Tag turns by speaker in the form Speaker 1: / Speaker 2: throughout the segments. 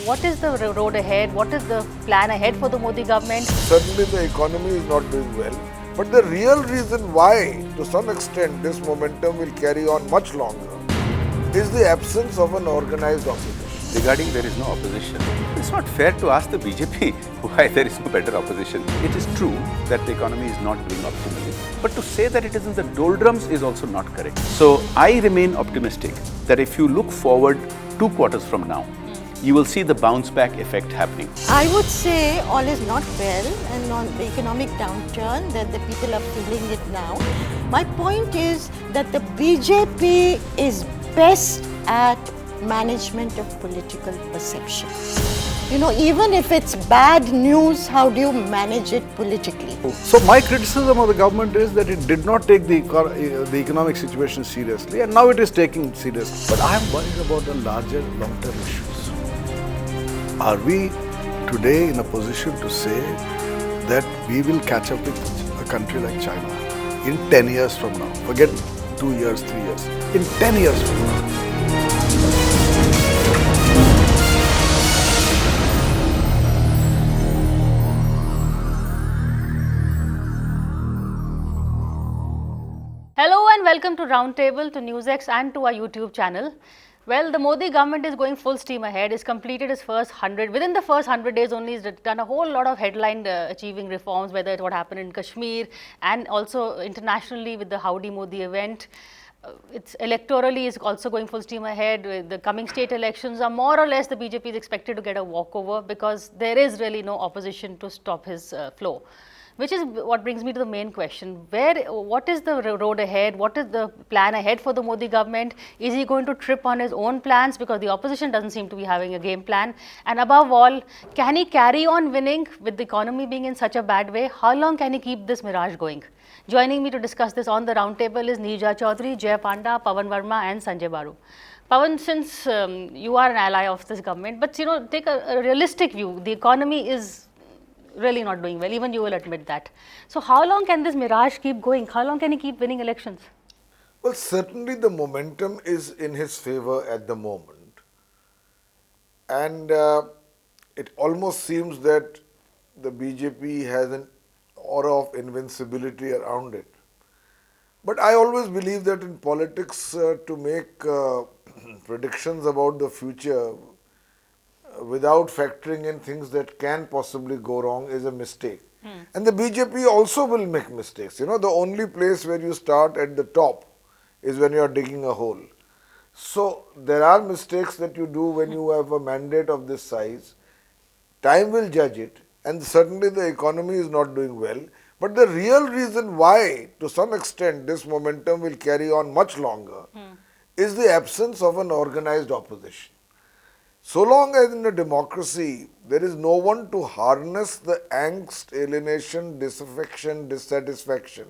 Speaker 1: What is the road ahead? What is the plan ahead for the Modi government?
Speaker 2: Certainly the economy is not doing well. But the real reason why, to some extent, this momentum will carry on much longer is the absence of an organized opposition.
Speaker 3: Regarding there is no opposition, it's not fair to ask the BJP why there is no better opposition. It is true that the economy is not doing optimally, but to say that it is in the doldrums is also not correct. So I remain optimistic that if you look forward 2 quarters from now, you will see the bounce back effect happening.
Speaker 4: I would say all is not well, and on the economic downturn that the people are feeling it now. My point is that the BJP is best at management of political perception. You know, even if it's bad news, how do you manage it politically?
Speaker 5: So my criticism of the government is that it did not take the economic situation seriously, and now it is taking it seriously. But I am worried about the larger long-term issues. Are we today in a position to say that we will catch up with a country like China in 10 years from now? Forget 2 years, 3 years. In 10 years from now.
Speaker 1: Hello and welcome to Roundtable, to NewsX and to our YouTube channel. Well, the Modi government is going full steam ahead. It's completed its first 100. Within the first 100 days only, it's done a whole lot of headline achieving reforms, whether it's what happened in Kashmir and also internationally with the Howdy Modi event. It's electorally is also going full steam ahead. The coming state elections are more or less the BJP is expected to get a walkover because there is really no opposition to stop his flow. Which is what brings me to the main question. What is the road ahead? What is the plan ahead for the Modi government? Is he going to trip on his own plans because the opposition doesn't seem to be having a game plan? And above all, can he carry on winning with the economy being in such a bad way? How long can he keep this mirage going? Joining me to discuss this on the roundtable is Neerja Chowdhury, Panda, Pavan Varma and Sanjaya. Pavan, since you are an ally of this government, but take a realistic view. The economy is really not doing well, even you will admit that. So how long can this mirage keep going? How long can he keep winning elections?
Speaker 2: Well, certainly the momentum is in his favor at the moment. And it almost seems that the BJP has an aura of invincibility around it. But I always believe that in politics, to make predictions about the future without factoring in things that can possibly go wrong is a mistake. And the BJP also will make mistakes. The only place where you start at the top is when you are digging a hole. So there are mistakes that you do when you have a mandate of this size. Time will judge it, and certainly the economy is not doing well. But the real reason why, to some extent, this momentum will carry on much longer is the absence of an organized opposition. So long as in a democracy, there is no one to harness the angst, alienation, disaffection, dissatisfaction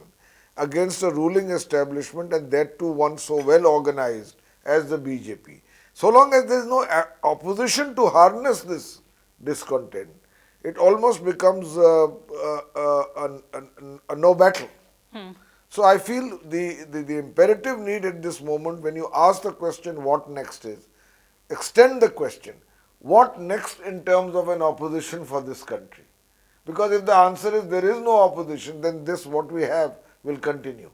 Speaker 2: against a ruling establishment, and that too one so well organized as the BJP. So long as there is no opposition to harness this discontent, it almost becomes a no battle. So I feel the imperative need at this moment, when you ask the question what next is, extend the question, what next in terms of an opposition for this country? Because if the answer is there is no opposition, then this what we have will continue.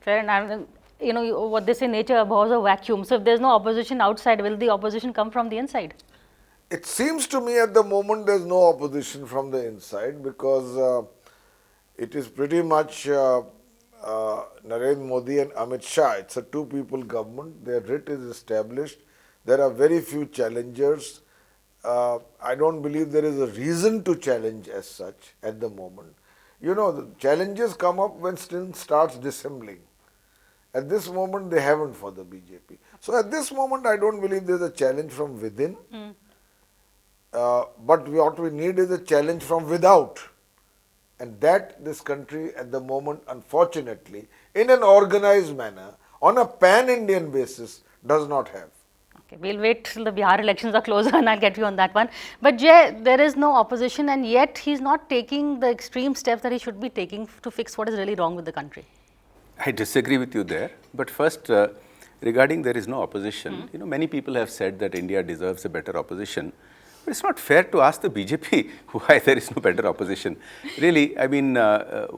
Speaker 1: Fair enough. What they say, nature abhors a vacuum. So if there's no opposition outside, will the opposition come from the inside?
Speaker 2: It seems to me at the moment there's no opposition from the inside, because it is pretty much Narendra Modi and Amit Shah. It's a two-people government. Their writ is established. There are very few challengers. I don't believe there is a reason to challenge as such at the moment. The challenges come up when still starts dissembling. At this moment, they haven't for the BJP. So at this moment, I don't believe there's a challenge from within. But what we need is a challenge from without. And that this country at the moment, unfortunately, in an organized manner, on a pan-Indian basis, does not have.
Speaker 1: Okay, we'll wait till the Bihar elections are closer and I'll get you on that one. But Jay, there is no opposition, and yet he's not taking the extreme steps that he should be taking to fix what is really wrong with the country.
Speaker 3: I disagree with you there. But first, regarding there is no opposition, many people have said that India deserves a better opposition. But it's not fair to ask the BJP why there is no better opposition. Really, I mean, the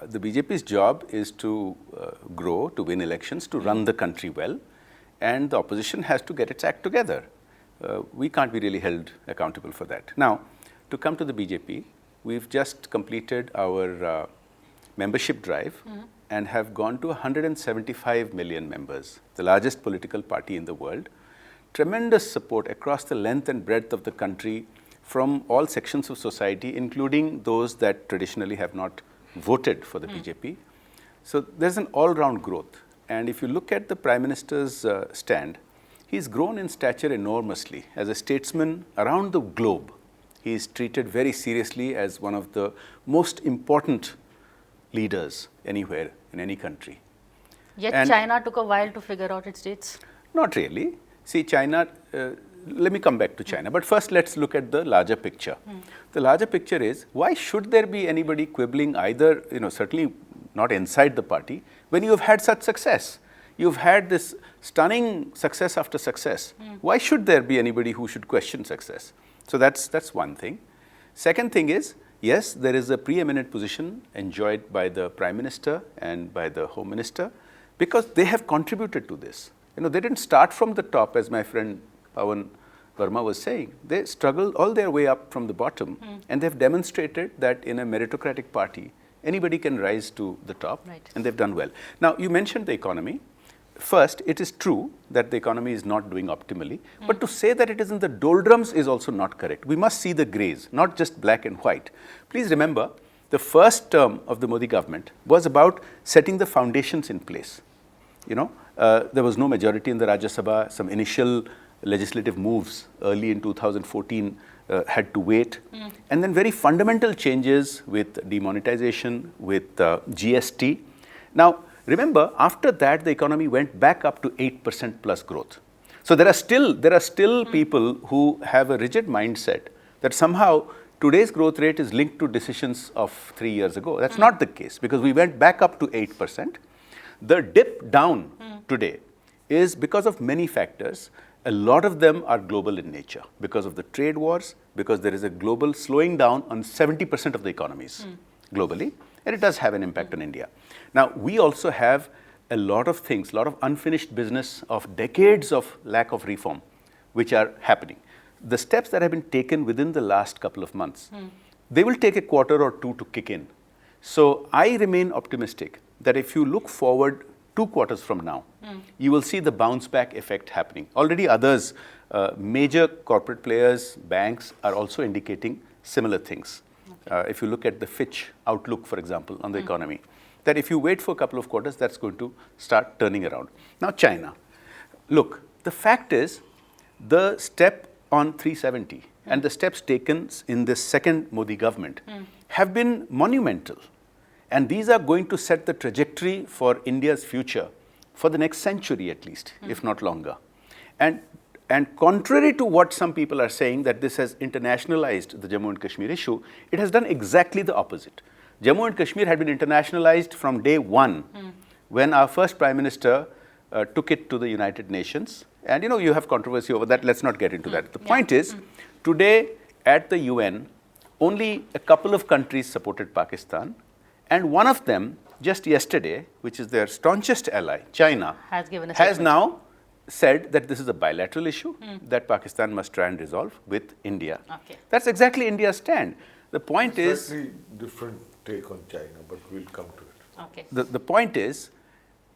Speaker 3: BJP's job is to grow, to win elections, to run the country well, and the opposition has to get its act together. We can't be really held accountable for that. Now, to come to the BJP, we've just completed our membership drive and have gone to 175 million members, the largest political party in the world. Tremendous support across the length and breadth of the country from all sections of society, including those that traditionally have not voted for the BJP. So there's an all-round growth. And if you look at the Prime Minister's stand, he's grown in stature enormously. As a statesman around the globe, he is treated very seriously as one of the most important leaders anywhere in any country.
Speaker 1: Yet
Speaker 3: And
Speaker 1: China took a while to figure out its dates.
Speaker 3: Not really. See, China, let me come back to China, but first let's look at the larger picture. The larger picture is, why should there be anybody quibbling either, certainly not inside the party, when you have had such success? You've had this stunning success after success. Why should there be anybody who should question success? So that's one thing. Second thing is, yes, there is a preeminent position enjoyed by the Prime Minister and by the Home Minister because they have contributed to this. They didn't start from the top, as my friend Pavan Varma was saying. They struggled all their way up from the bottom, and they've demonstrated that in a meritocratic party, anybody can rise to the top, and they've done well. Now, you mentioned the economy. First, it is true that the economy is not doing optimally, but to say that it is in the doldrums is also not correct. We must see the grays, not just black and white. Please remember, the first term of the Modi government was about setting the foundations in place. There was no majority in the Rajya Sabha. Some initial legislative moves early in 2014 had to wait. And then very fundamental changes with demonetization, with GST. Now, remember, after that, the economy went back up to 8% plus growth. So there are still people who have a rigid mindset that somehow today's growth rate is linked to decisions of 3 years ago. That's not the case, because we went back up to 8%. The dip down today is because of many factors. A lot of them are global in nature, because of the trade wars, because there is a global slowing down on 70% of the economies globally, and it does have an impact on India. Now, we also have a lot of things, a lot of unfinished business of decades of lack of reform, which are happening. The steps that have been taken within the last couple of months, they will take a quarter or two to kick in. So I remain optimistic that if you look forward 2 quarters from now, you will see the bounce back effect happening. Already others, major corporate players, banks are also indicating similar things. If you look at the Fitch outlook, for example, on the economy, that if you wait for a couple of quarters, that's going to start turning around. Now, China. Look, the fact is, the step on 370 and the steps taken in this second Modi government have been monumental. And these are going to set the trajectory for India's future for the next century at least, if not longer. And contrary to what some people are saying, that this has internationalized the Jammu and Kashmir issue, it has done exactly the opposite. Jammu and Kashmir had been internationalized from day one when our first Prime Minister took it to the United Nations. And you have controversy over that. Let's not get into that. The point is, today at the UN, only a couple of countries supported Pakistan. And one of them, just yesterday, which is their staunchest ally, China, has now said that this is a bilateral issue that Pakistan must try and resolve with India. That's exactly India's stand. The point is...
Speaker 2: Slightly different take on China, but we'll come to it.
Speaker 3: The point is,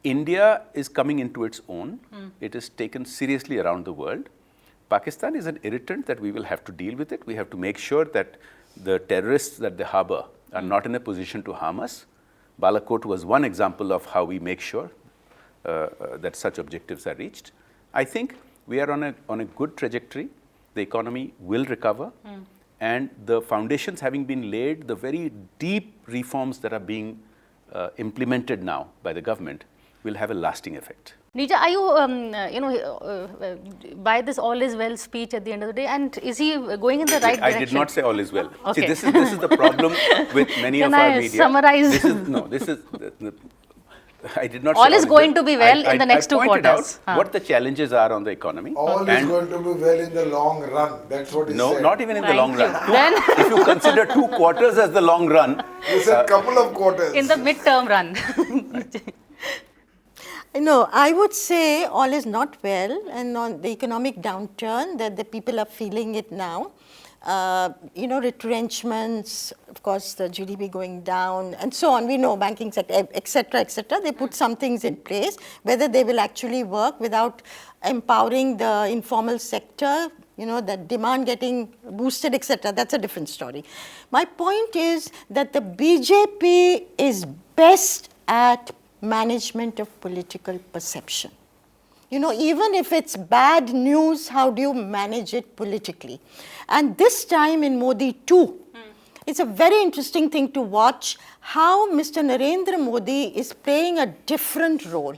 Speaker 3: India is coming into its own. It is taken seriously around the world. Pakistan is an irritant that we will have to deal with it. We have to make sure that the terrorists that they harbor are not in a position to harm us. Balakot was one example of how we make sure that such objectives are reached. I think we are on a good trajectory. The economy will recover. And the foundations having been laid, the very deep reforms that are being implemented now by the government will have a lasting effect.
Speaker 1: Neerja, are you, by this all is well speech at the end of the day, and is he going in the right direction?
Speaker 3: I did not say all is well. See, this is the problem with many of our media.
Speaker 1: Summarize?
Speaker 3: This is I did not
Speaker 1: All
Speaker 3: say
Speaker 1: is going to be well in the next two
Speaker 3: I pointed
Speaker 1: quarters.
Speaker 3: out what the challenges are on the economy.
Speaker 2: All is
Speaker 3: and
Speaker 2: going to be well in the long run. That's what he
Speaker 3: no,
Speaker 2: said.
Speaker 3: not even in the
Speaker 1: Thank
Speaker 3: long
Speaker 1: you.
Speaker 3: run.
Speaker 1: Then
Speaker 3: If you consider 2 quarters as the long run,
Speaker 2: He said couple of quarters.
Speaker 1: in the midterm run.
Speaker 4: No, I would say all is not well, and on the economic downturn that the people are feeling it now. Retrenchments, of course, the GDP going down, and so on. We know banking sector, etc., etc. They put some things in place. Whether they will actually work without empowering the informal sector, the demand getting boosted, etc. That's a different story. My point is that the BJP is best at management of political perception. Even if it's bad news, how do you manage it politically? And this time in Modi too, it's a very interesting thing to watch how Mr. Narendra Modi is playing a different role.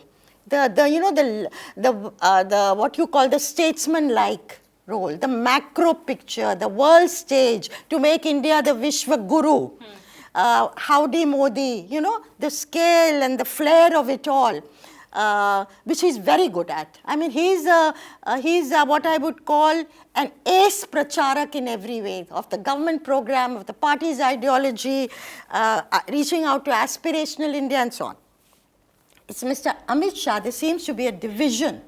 Speaker 4: What you call the statesman-like role, the macro picture, the world stage to make India the Vishwa Guru. Howdy Modi, the scale and the flair of it all. Which he's very good at. I mean, he's what I would call an ace pracharak in every way of the government program, of the party's ideology, reaching out to aspirational India and so on. It's Mr. Amit Shah. There seems to be a division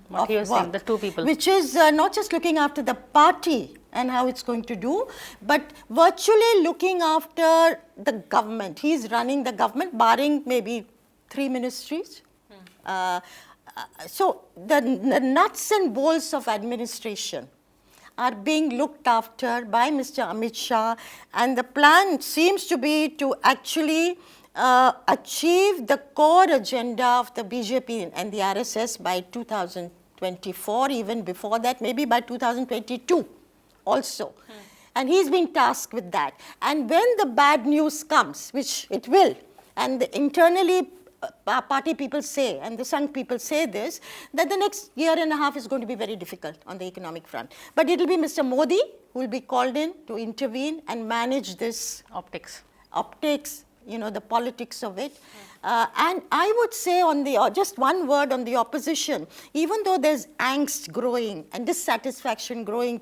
Speaker 1: What he was saying, the two people.
Speaker 4: which is not just looking after the party and how it's going to do, but virtually looking after the government. He's running the government, barring maybe 3 ministries. So the nuts and bolts of administration are being looked after by Mr. Amit Shah, and the plan seems to be to actually achieve the core agenda of the BJP and the RSS by 2024, even before that, maybe by 2022 also. And he's been tasked with that. And when the bad news comes, which it will, and internally party people say, and the Sangh people say this, that the next year and a half is going to be very difficult on the economic front. But it will be Mr. Modi who will be called in to intervene and manage this optics, the politics of it. And I would say just one word on the opposition, even though there's angst growing and dissatisfaction growing,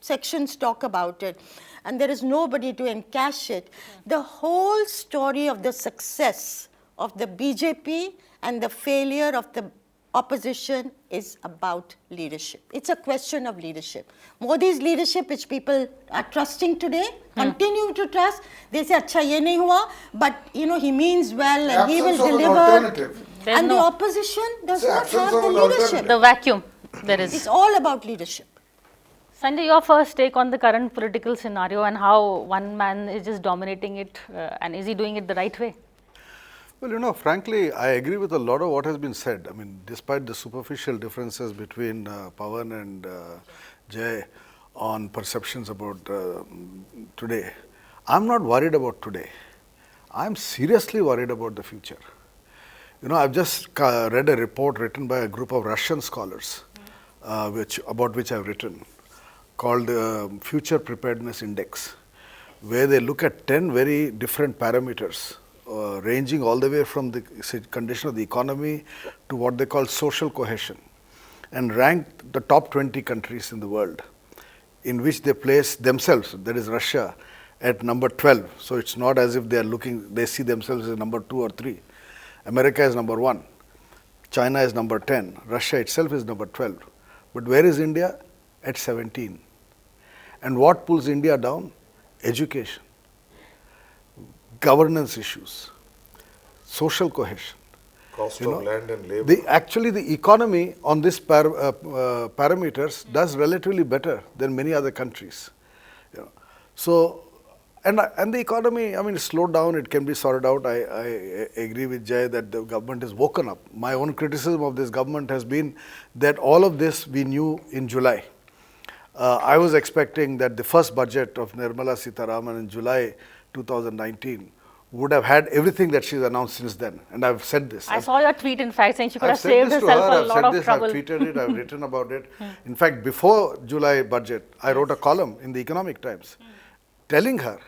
Speaker 4: sections talk about it, and there is nobody to encash it. The whole story of the success of the BJP and the failure of the opposition is about leadership. It's a question of leadership. Modi's leadership, which people are trusting today, continue to trust. They say, "Acha, ye nahi hua," but he means well and he will deliver. And the opposition does not have the leadership.
Speaker 1: The vacuum there is.
Speaker 4: It's all about leadership.
Speaker 1: Sanjay, your first take on the current political scenario and how one man is just dominating it, and is he doing it the right way?
Speaker 5: Well, frankly, I agree with a lot of what has been said. I mean, despite the superficial differences between Pavan and Jay on perceptions about today, I'm not worried about today. I'm seriously worried about the future. I've just read a report written by a group of Russian scholars, about which I've written, called Future Preparedness Index, where they look at 10 very different parameters, ranging all the way from the condition of the economy to what they call social cohesion, and rank the top 20 countries in the world, in which they place themselves, that is Russia, at number 12. So it's not as if they see themselves as number 2 or 3. America is number 1, China is number 10, Russia itself is number 12. But where is India? At 17. And what pulls India down? Education, governance issues, social cohesion.
Speaker 2: Cost of land and labor.
Speaker 5: Actually, the economy on these parameters does relatively better than many other countries. So, and the economy, I mean, slowed down, it can be sorted out. I agree with Jay that the government is woken up. My own criticism of this government has been that all of this we knew in July. I was expecting that the first budget of Nirmala Sitharaman in July 2019 would have had everything that she's announced since then. And I've said this.
Speaker 1: I saw your tweet, in fact, saying she could have saved herself a lot of trouble.
Speaker 5: I've tweeted it, I've written about it. In fact, before July budget, I wrote a column in the Economic Times telling her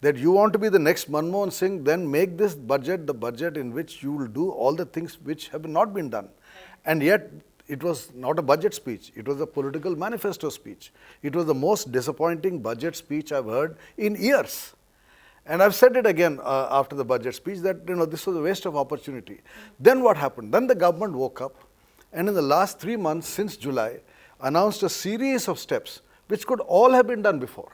Speaker 5: that you want to be the next Manmohan Singh, then make this budget the budget in which you will do all the things which have not been done. And yet, it was not a budget speech, it was a political manifesto speech. It was the most disappointing budget speech I've heard in years. And I've said it again after the budget speech that this was a waste of opportunity. Then what happened? Then the government woke up and in the last 3 months since July announced a series of steps which could all have been done before.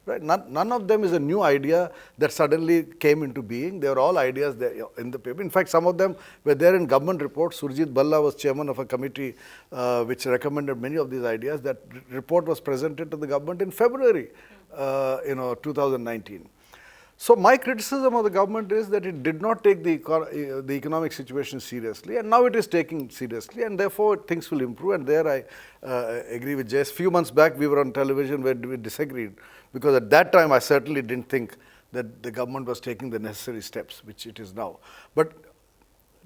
Speaker 5: Right? None of them is a new idea that suddenly came into being. They were all ideas there in the paper. In fact, some of them were there in government reports. Surjit Balla was chairman of a committee which recommended many of these ideas. That report was presented to the government in February 2019. So my criticism of the government is that it did not take the economic situation seriously, and now it is taking seriously, and therefore things will improve. And there I agree with Jay. A few months back we were on television where we disagreed, because at that time I certainly didn't think that the government was taking the necessary steps, which it is now. But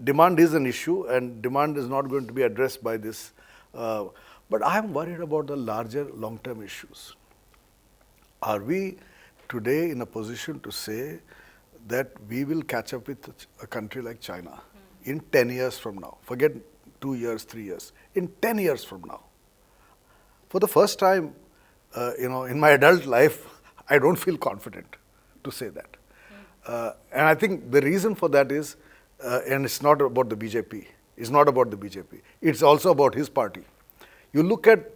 Speaker 5: demand is an issue, and demand is not going to be addressed by this. But I am worried about the larger long-term issues. Are we today in a position to say that we will catch up with a country like China in 10 years from now? Forget 2 years, 3 years. In 10 years from now. For the first time, in my adult life, I don't feel confident to say that. And I think the reason for that is, and it's not about the BJP. It's not about the BJP. It's also about his party. You look at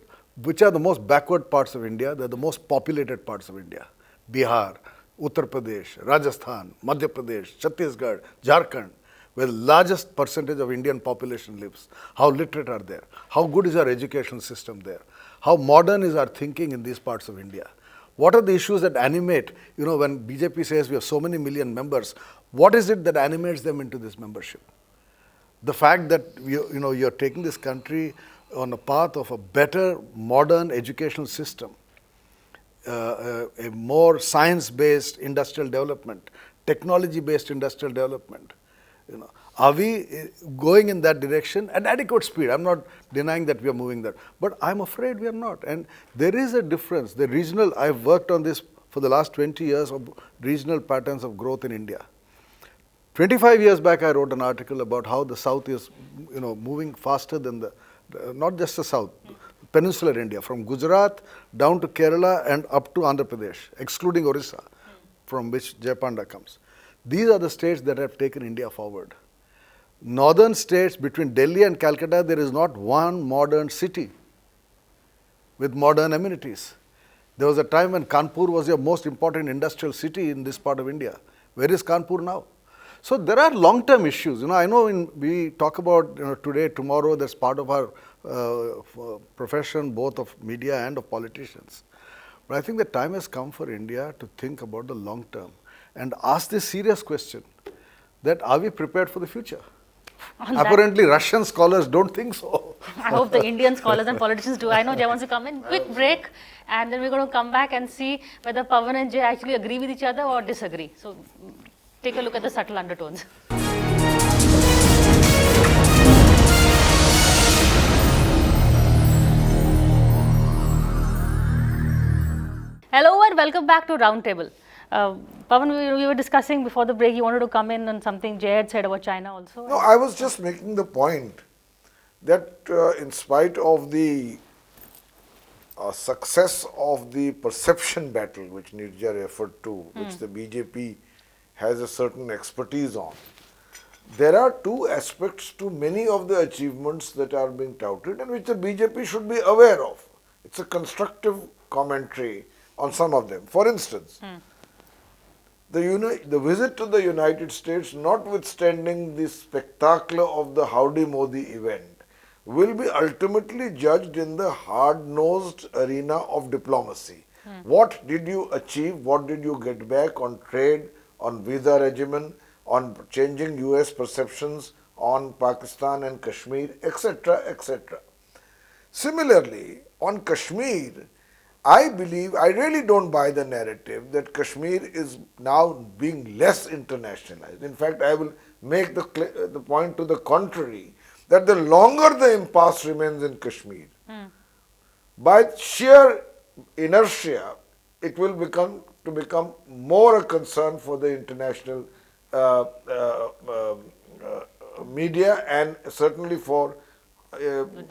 Speaker 5: which are the most backward parts of India, they're the most populated parts of India. Bihar, Uttar Pradesh, Rajasthan, Madhya Pradesh, Chhattisgarh, Jharkhand, where the largest percentage of Indian population lives. How literate are there? How good is our education system there? How modern is our thinking in these parts of India? What are the issues that animate, when BJP says we have so many million members, what is it that animates them into this membership? The fact that you're taking this country on a path of a better modern educational system, a more science-based industrial development, technology-based industrial development. Are we going in that direction at adequate speed? I'm not denying that we are moving there, but I'm afraid we are not. And there is a difference. The regional, I've worked on this for the last 20 years of regional patterns of growth in India. 25 years back, I wrote an article about how the South is, moving faster than not just the South, peninsular India, from Gujarat down to Kerala and up to Andhra Pradesh, excluding Orissa, from which Panda comes. These are the states that have taken India forward. Northern states, between Delhi and Calcutta, there is not one modern city with modern amenities. There was a time when Kanpur was your most important industrial city in this part of India. Where is Kanpur now? So there are long-term issues. I know we talk about today, tomorrow, that's part of our profession, both of media and of politicians. But I think the time has come for India to think about the long term and ask this serious question, that are we prepared for the future? Apparently, Russian scholars don't think so.
Speaker 1: I hope the Indian scholars and politicians do. I know Jay wants to come in. Quick break, and then we're going to come back and see whether Pavan and Jay actually agree with each other or disagree. So take a look at the subtle undertones. Hello and welcome back to Roundtable. Pavan, we were discussing before the break, you wanted to come in on something Jay had said about China also.
Speaker 2: No, I was just making the point that in spite of the success of the perception battle, which Neerja referred to, which the BJP has a certain expertise on, there are two aspects to many of the achievements that are being touted and which the BJP should be aware of. It's a constructive commentary on some of them. For instance, the visit to the United States, notwithstanding the spectacle of the Howdy Modi event, will be ultimately judged in the hard-nosed arena of diplomacy. What did you achieve? What did you get back on trade, on visa regimen, on changing US perceptions on Pakistan and Kashmir, etc., etc. Similarly, on Kashmir, I really don't buy the narrative that Kashmir is now being less internationalized. In fact, I will make the point to the contrary, that the longer the impasse remains in Kashmir, by sheer inertia, it will become to become more a concern for the international media and certainly for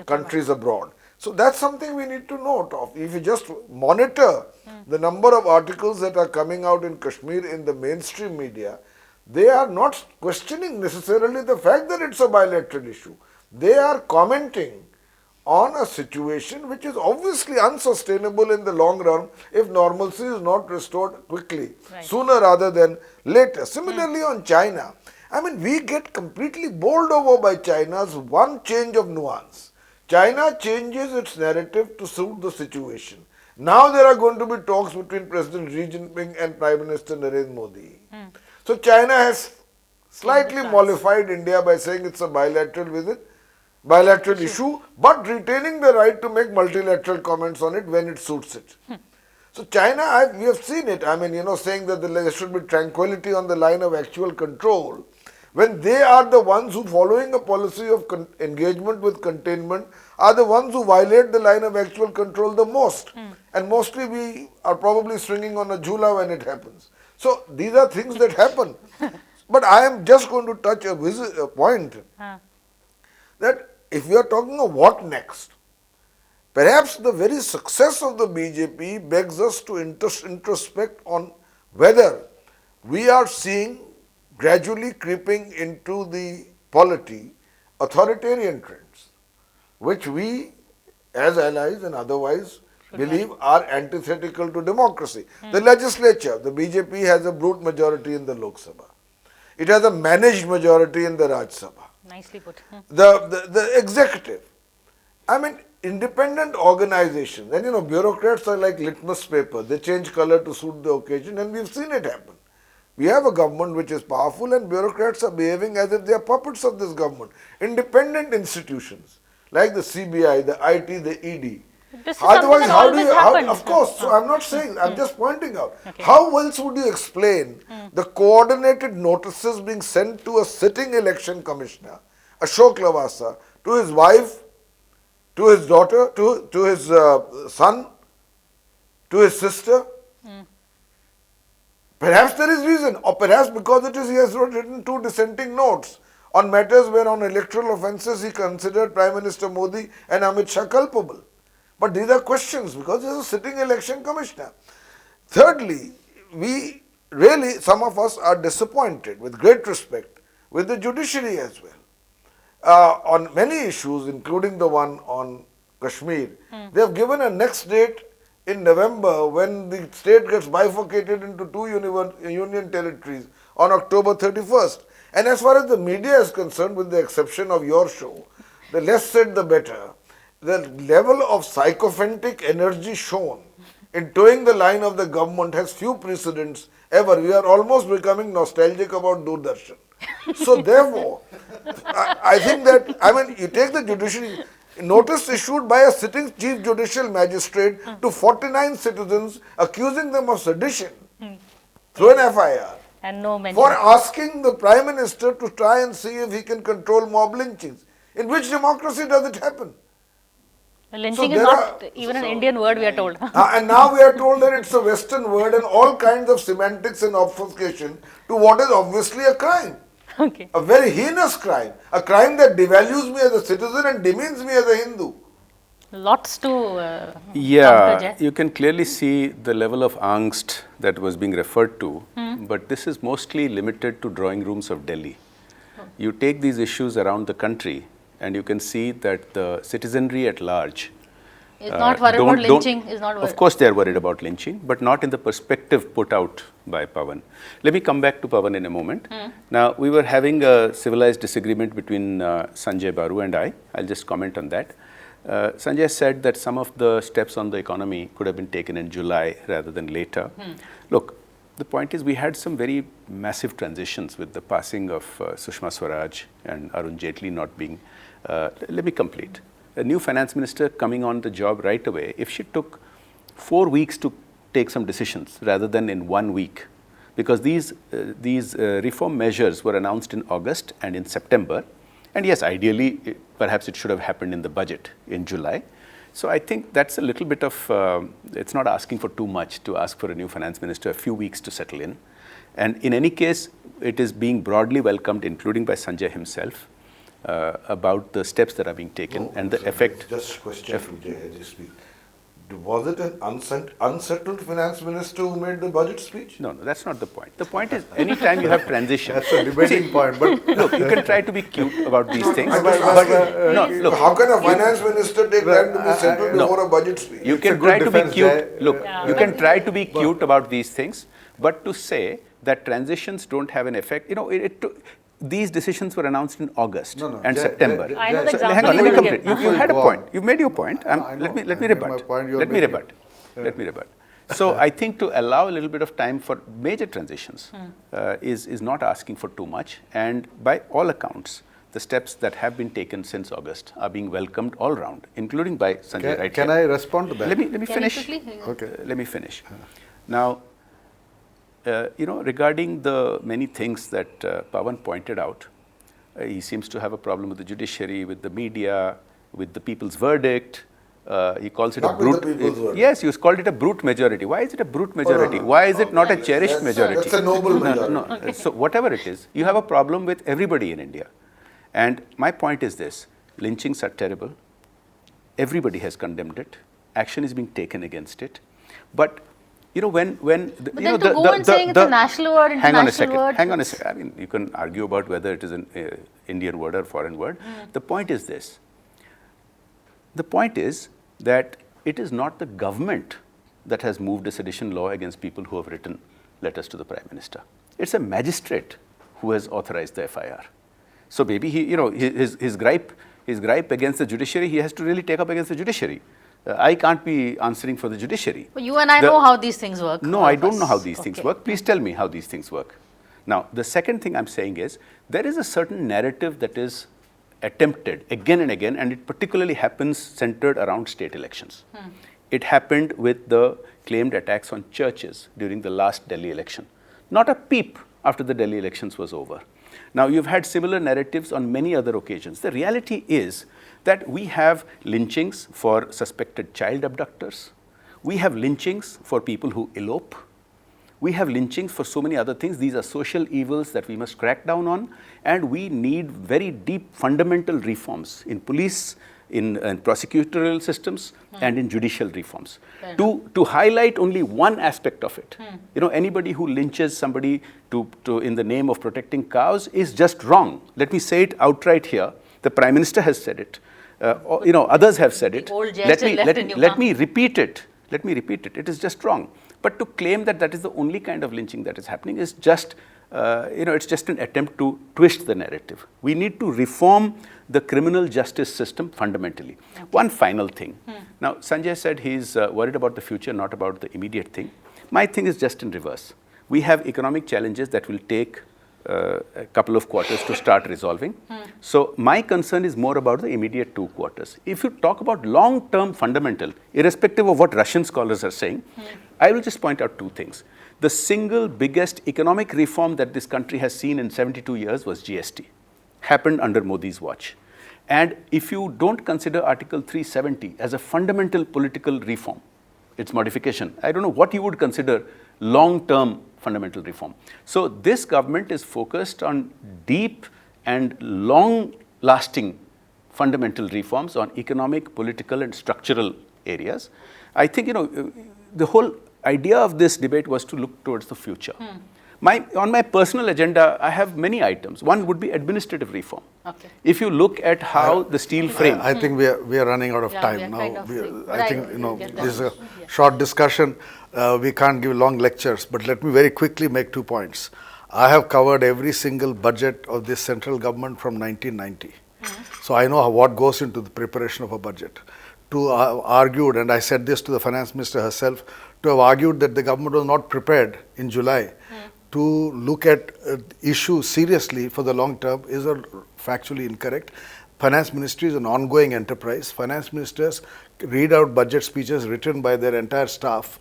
Speaker 2: countries abroad. So that's something we need to note of. If you just monitor the number of articles that are coming out in Kashmir in the mainstream media, they are not questioning necessarily the fact that it's a bilateral issue. They are commenting on a situation which is obviously unsustainable in the long run if normalcy is not restored quickly, sooner rather than later. Similarly on China, I mean, we get completely bowled over by China's one change of nuance. China changes its narrative to suit the situation. Now there are going to be talks between President Xi Jinping and Prime Minister Narendra Modi. So China has slightly mollified India by saying it's a bilateral visit, bilateral issue, but retaining the right to make multilateral comments on it when it suits it. So China, we have seen it, I mean, saying that there should be tranquility on the line of actual control, when they are the ones who, following a policy of engagement with containment, are the ones who violate the line of actual control the most. And mostly we are probably swinging on a jhula when it happens. So these are things that happen. But I am just going to touch a point that if we are talking of what next, perhaps the very success of the BJP begs us to introspect on whether we are seeing gradually creeping into the polity authoritarian trends, which we as allies and otherwise believe are antithetical to democracy. The legislature, the BJP has a brute majority in the Lok Sabha. It has a managed majority in the Raj Sabha.
Speaker 1: Nicely put.
Speaker 2: The executive, I mean, independent organizations, and bureaucrats are like litmus paper. They change color to suit the occasion, and we've seen it happen. We have a government which is powerful, and bureaucrats are behaving as if they are puppets of this government. Independent institutions like the CBI, the IT, the ED.
Speaker 1: This is
Speaker 2: Otherwise, how do you,
Speaker 1: happen.
Speaker 2: of course, so I'm not saying, I'm just pointing out. How else would you explain the coordinated notices being sent to a sitting election commissioner, Ashok Lavasa, to his wife, to his daughter, to his son, to his sister? Perhaps there is reason, or perhaps because it is he has written 2 dissenting notes on matters where on electoral offences he considered Prime Minister Modi and Amit Shah culpable. But these are questions because he is a sitting election commissioner. Thirdly, we really, some of us are disappointed, with great respect, with the judiciary as well. On many issues, including the one on Kashmir, they have given a next date in November when the state gets bifurcated into 2 union territories on October 31st. And as far as the media is concerned, with the exception of your show, the less said the better. The level of sycophantic energy shown in towing the line of the government has few precedents ever. We are almost becoming nostalgic about Doordarshan. So therefore, I think that, I mean, you take the judiciary, notice issued by a sitting chief judicial magistrate to 49 citizens accusing them of sedition through an FIR.
Speaker 1: And no mention.
Speaker 2: For asking the Prime Minister to try and see if he can control mob lynchings. In which democracy does it happen?
Speaker 1: Lynching is not even an Indian word, we are told.
Speaker 2: And now we are told that it's a Western word and all kinds of semantics and obfuscation to what is obviously a crime.
Speaker 1: Okay.
Speaker 2: A very heinous crime. A crime that devalues me as a citizen and demeans me as a Hindu.
Speaker 1: Lots to
Speaker 3: Yeah, you can clearly see the level of angst that was being referred to, but this is mostly limited to drawing rooms of Delhi. You take these issues around the country, and you can see that the citizenry at large
Speaker 1: is not worried about lynching. Is not worried.
Speaker 3: Of course, they are worried about lynching, but not in the perspective put out by Pavan. Let me come back to Pavan in a moment. Now, we were having a civilized disagreement between Sanjay Baru and I. I'll just comment on that. Sanjay said that some of the steps on the economy could have been taken in July rather than later. Look, the point is we had some very massive transitions with the passing of Sushma Swaraj and Arun Jaitley not being. Let me complete. A new finance minister coming on the job right away, if she took 4 weeks to take some decisions rather than in 1 week, because these reform measures were announced in August and in September, and yes, ideally, perhaps it should have happened in the budget in July. So I think that's a little bit of, it's not asking for too much to ask for a new finance minister a few weeks to settle in. And in any case, it is being broadly welcomed, including by Sanjaya himself, about the steps that are being taken and the effect.
Speaker 2: Just a question to Jay as you speak. Was it an unsettled finance minister who made the budget speech?
Speaker 3: No, that's not the point. The point is, anytime you have transition.
Speaker 5: That's a debating point. But
Speaker 3: look, you can try to be cute about these things.
Speaker 2: No,
Speaker 3: look,
Speaker 2: how can a finance minister take time to be settled before a budget speech?
Speaker 3: You can try to be cute. Look, you can try to be cute about these things, but to say that transitions don't have an effect, these decisions were announced in August and September.
Speaker 1: I know the
Speaker 3: So,
Speaker 1: example
Speaker 3: hang on, let me
Speaker 1: you
Speaker 3: complete.
Speaker 1: give.
Speaker 3: You had a point. You've made your point.
Speaker 5: Let
Speaker 3: me rebut. Let me rebut. So I think to allow a little bit of time for major transitions is not asking for too much. And by all accounts, the steps that have been taken since August are being welcomed all round, including by Sanjay.
Speaker 5: Can I respond to that?
Speaker 3: Let me finish.
Speaker 5: Okay.
Speaker 3: Let me finish. Now, regarding the many things that Pavan pointed out, he seems to have a problem with the judiciary, with the media, with the people's verdict. He calls it
Speaker 2: Not
Speaker 3: a brute.
Speaker 2: with the people's verdict.
Speaker 3: Yes, you called it a brute majority. Why is it a brute majority?
Speaker 2: no.
Speaker 3: Why is it not a cherished majority?
Speaker 2: That's a noble majority.
Speaker 3: No. So whatever it is, you have a problem with everybody in India. And my point is this: lynchings are terrible. Everybody has condemned it. Action is being taken against it. But when
Speaker 1: But then to go and saying it's a national word, international word.
Speaker 3: Hang on a second. I mean, you can argue about whether it is an Indian word or foreign word. The point is this. The point is that it is not the government that has moved a sedition law against people who have written letters to the Prime Minister. It's a magistrate who has authorized the FIR. So maybe his gripe against the judiciary, he has to really take up against the judiciary. I can't be answering for the judiciary.
Speaker 1: But you and I know how these things work.
Speaker 3: No, I don't know how these things work. Please tell me how these things work. Now, the second thing I'm saying is, there is a certain narrative that is attempted again and again, and it particularly happens centered around state elections. It happened with the claimed attacks on churches during the last Delhi election. Not a peep after the Delhi elections was over. Now, you've had similar narratives on many other occasions. The reality is that we have lynchings for suspected child abductors. We have lynchings for people who elope. We have lynchings for so many other things. These are social evils that we must crack down on, and we need very deep fundamental reforms in police, in prosecutorial systems, and in judicial reforms. To highlight only one aspect of it, anybody who lynches somebody in the name of protecting cows is just wrong. Let me say it outright here. The Prime Minister has said it. Others have said it. Let me repeat it. It is just wrong. But to claim that that is the only kind of lynching that is happening is just, it's just an attempt to twist the narrative. We need to reform the criminal justice system fundamentally. Okay. One final thing. Now, Sanjay said he's worried about the future, not about the immediate thing. My thing is just in reverse. We have economic challenges that will take a couple of quarters to start resolving. So my concern is more about the immediate 2 quarters. If you talk about long-term fundamental, irrespective of what Russian scholars are saying, I will just point out 2 things. The single biggest economic reform that this country has seen in 72 years was GST, happened under Modi's watch. And if you don't consider Article 370 as a fundamental political reform, its modification, I don't know what you would consider long-term fundamental reform. So this government is focused on deep and long-lasting fundamental reforms on economic, political, and structural areas. I think, the whole idea of this debate was to look towards the future. On my personal agenda, I have many items. One would be administrative reform. Okay. If you look at how the steel frame...
Speaker 5: I think we are running out of time now. I think, this is a short discussion. We can't give long lectures, but let me very quickly make 2 points. I have covered every single budget of this central government from 1990. So I know what goes into the preparation of a budget. To have argued, and I said this to the finance minister herself, to have argued that the government was not prepared in July to look at issues seriously for the long term is factually incorrect. Finance ministry is an ongoing enterprise. Finance ministers read out budget speeches written by their entire staff.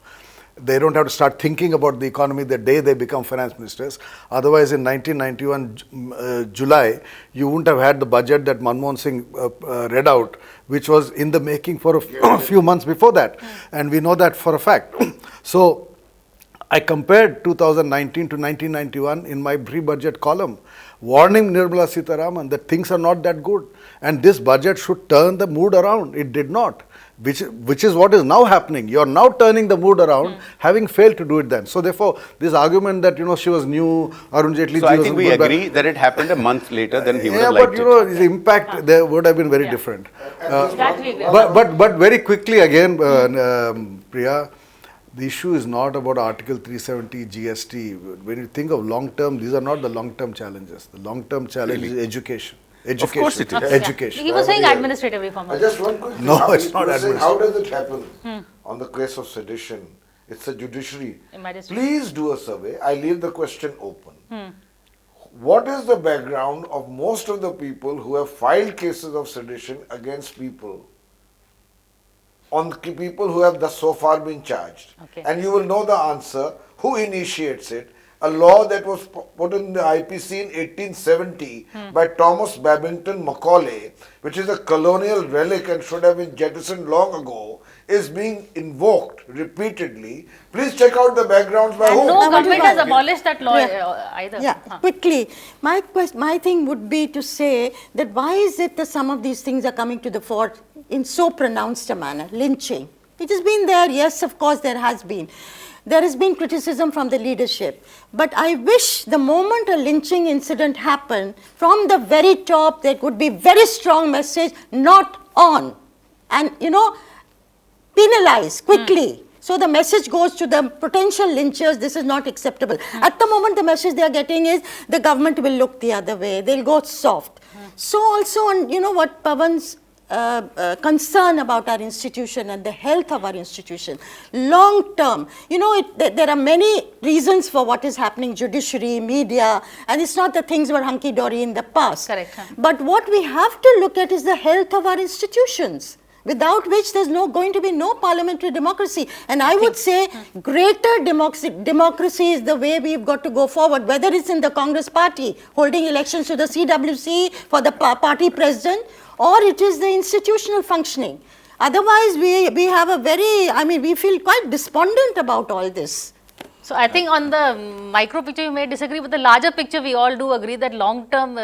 Speaker 5: They don't have to start thinking about the economy the day they become finance ministers. Otherwise, in 1991 July, you wouldn't have had the budget that Manmohan Singh read out, which was in the making for a few months before that. And we know that for a fact. So, I compared 2019 to 1991 in my pre-budget column, warning Nirmala Sitharaman that things are not that good. And this budget should turn the mood around. It did not. Which is what is now happening. You are now turning the mood around, having failed to do it then. So therefore, this argument that she was new, Arun Jaitley.
Speaker 3: So I think we agree that it happened a month later than he would have liked it.
Speaker 5: But the impact there would have been very different. But very quickly again, Priya, the issue is not about Article 370 GST. When you think of long term, these are not the long term challenges. The long term challenge is education.
Speaker 3: Of course it is.
Speaker 5: Education.
Speaker 1: He was saying administrative reform.
Speaker 2: Just one question.
Speaker 5: No, it's not administrative.
Speaker 2: How does it happen on the case of sedition? It's a judiciary. Please do a survey. I leave the question open. What is the background of most of the people who have filed cases of sedition against people, on people who have thus so far been charged?
Speaker 1: Okay.
Speaker 2: And you will know the answer. Who initiates it? A law that was put in the IPC in 1870 by Thomas Babington Macaulay, which is a colonial relic and should have been jettisoned long ago, is being invoked repeatedly. Please check out the backgrounds by whom.
Speaker 1: No government has abolished that law either.
Speaker 4: Yeah, quickly. My thing would be to say that why is it that some of these things are coming to the fore in so pronounced a manner? Lynching. It has been there, yes, of course there has been. There has been criticism from the leadership. But I wish the moment a lynching incident happened, from the very top, there would be very strong message, not on. And, penalize quickly. So the message goes to the potential lynchers, this is not acceptable. At the moment, the message they are getting is the government will look the other way. They'll go soft. So also on, what Pavan's concern about our institution and the health of our institution. Long term, there are many reasons for what is happening, judiciary, media, and it's not the things were hunky-dory in the past.
Speaker 1: Correct.
Speaker 4: But what we have to look at is the health of our institutions, without which there's going to be no parliamentary democracy. And I would say greater democracy is the way we've got to go forward, whether it's in the Congress party, holding elections to the CWC for the party president, or it is the institutional functioning. Otherwise, we have we feel quite despondent about all this.
Speaker 1: So I think on the micro picture you may disagree, but the larger picture we all do agree that long-term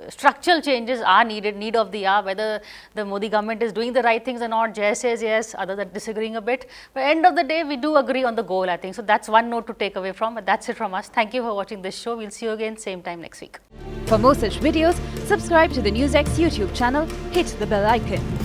Speaker 1: structural changes are needed, need of the hour, whether the Modi government is doing the right things or not. Jay says yes, others are disagreeing a bit. But end of the day, we do agree on the goal, I think. So that's one note to take away from, but that's it from us. Thank you for watching this show. We'll see you again same time next week.
Speaker 6: For more such videos, subscribe to the NewsX YouTube channel, hit the bell icon.